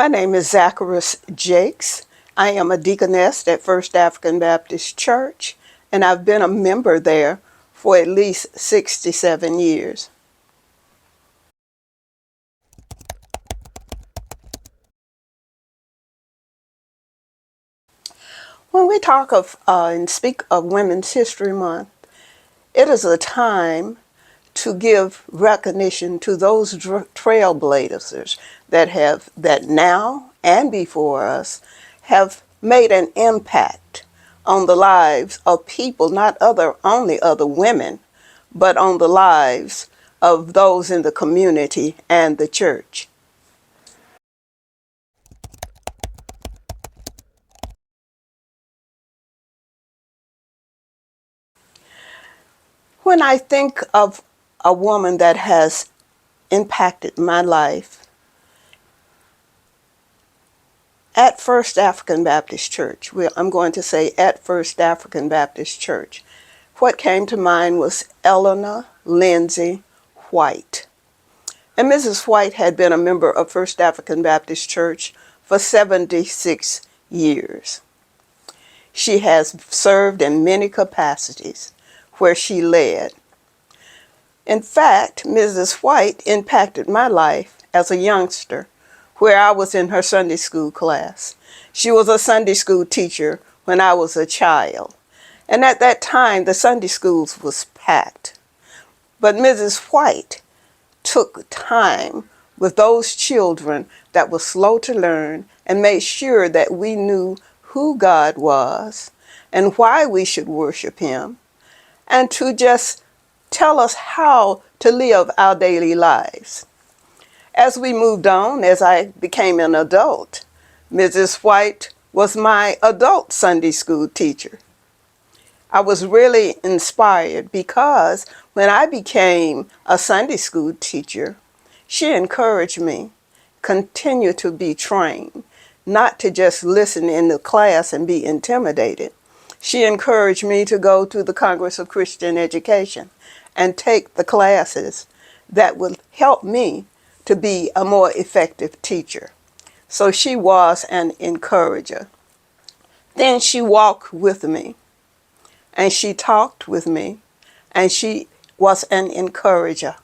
My name is Zacharus Jakes. I am a deaconess at First African Baptist Church, and I've been a member there for at least 67 years. When we talk of and speak of Women's History Month, it is a time to give recognition to those trailblazers that now and before us have made an impact on the lives of people, not only other women, but on the lives of those in the community and the church. When I think of a woman that has impacted my life, at First African Baptist Church, I'm going to say at First African Baptist Church, what came to mind was Eleanor Lindsay White. And Mrs. White had been a member of First African Baptist Church for 76 years. She has served in many capacities where she led. In fact, Mrs. White impacted my life as a youngster, where I was in her Sunday school class. She was a Sunday school teacher when I was a child. And at that time, the Sunday schools was packed. But Mrs. White took time with those children that were slow to learn and made sure that we knew who God was and why we should worship Him, and to just tell us how to live our daily lives. As we moved on, as I became an adult, Mrs. White was my adult Sunday school teacher. I was really inspired because when I became a Sunday school teacher, she encouraged me continue to be trained, not to just listen in the class and be intimidated. She encouraged me to go to the Congress of Christian Education and take the classes that would help me to be a more effective teacher. So she was an encourager. Then she walked with me, and she talked with me, and she was an encourager.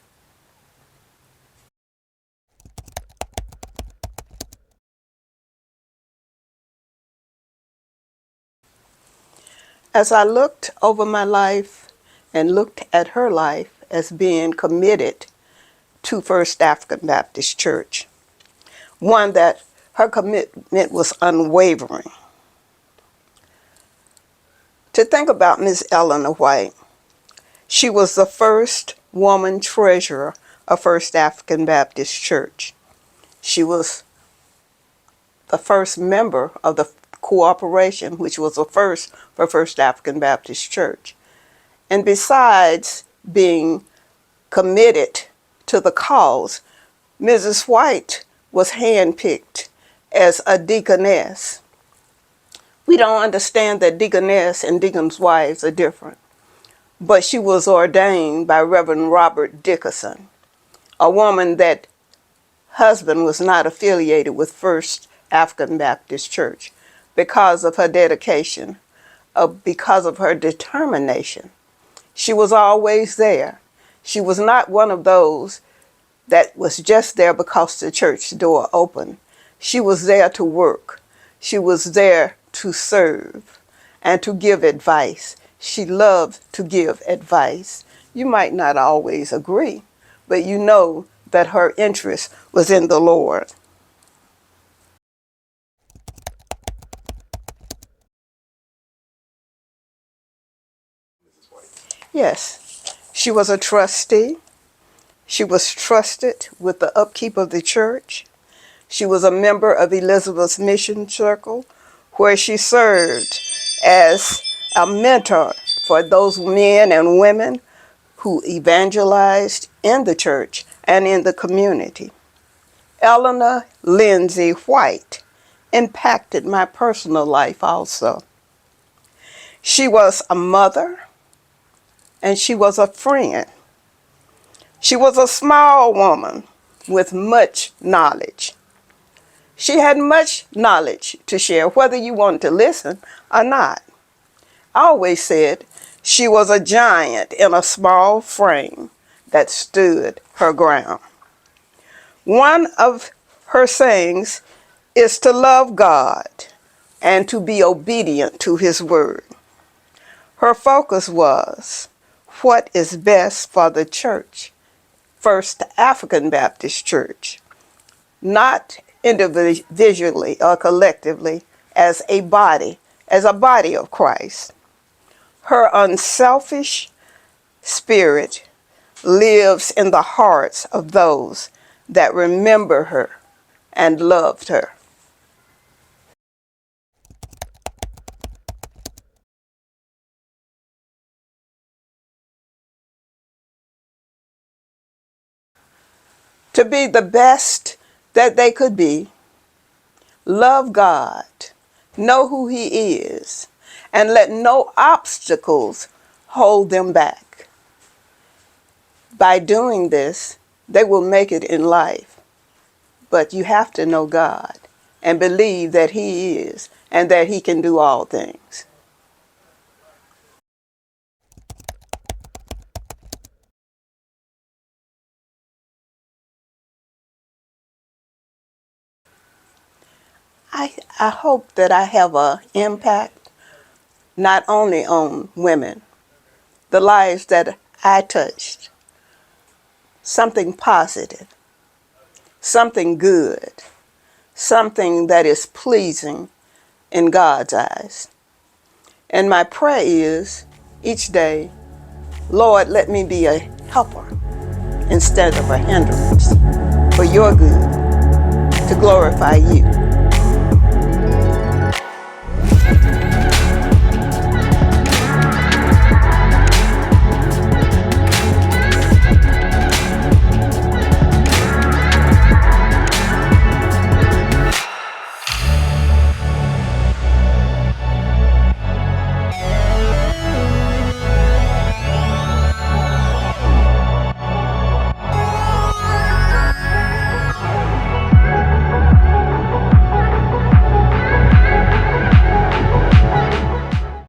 As I looked over my life and looked at her life as being committed to First African Baptist Church, one that her commitment was unwavering. To think about Miss Eleanor White, she was the first woman treasurer of First African Baptist Church. She was the first member of the cooperation, which was the first for First African Baptist Church. And besides being committed to the cause, Mrs. White was handpicked as a deaconess. We don't understand that deaconess and deacon's wives are different, but she was ordained by Reverend Robert Dickerson, a woman that husband was not affiliated with First African Baptist Church because of her dedication, because of her determination. She was always there. She was not one of those that was just there because the church door opened. She was there to work. She was there to serve and to give advice. She loved to give advice. You might not always agree, but you know that her interest was in the Lord. Yes, she was a trustee. She was trusted with the upkeep of the church. She was a member of Elizabeth's Mission Circle, where she served as a mentor for those men and women who evangelized in the church and in the community. Eleanor Lindsay White impacted my personal life also. She was a mother, and she was a friend. She was a small woman with much knowledge. She had much knowledge to share, whether you want to listen or not. I always said she was a giant in a small frame that stood her ground. One of her sayings is to love God and to be obedient to His word. Her focus was what is best for the church, First African Baptist Church, not individually or collectively as a body of Christ. Her unselfish spirit lives in the hearts of those that remember her and loved her. To be the best that they could be, love God, know who He is, and let no obstacles hold them back. By doing this, they will make it in life. But you have to know God and believe that He is and that He can do all things. I hope that I have an impact not only on women, the lives that I touched, something positive, something good, something that is pleasing in God's eyes. And my prayer is each day, Lord, let me be a helper instead of a hindrance for your good, to glorify you.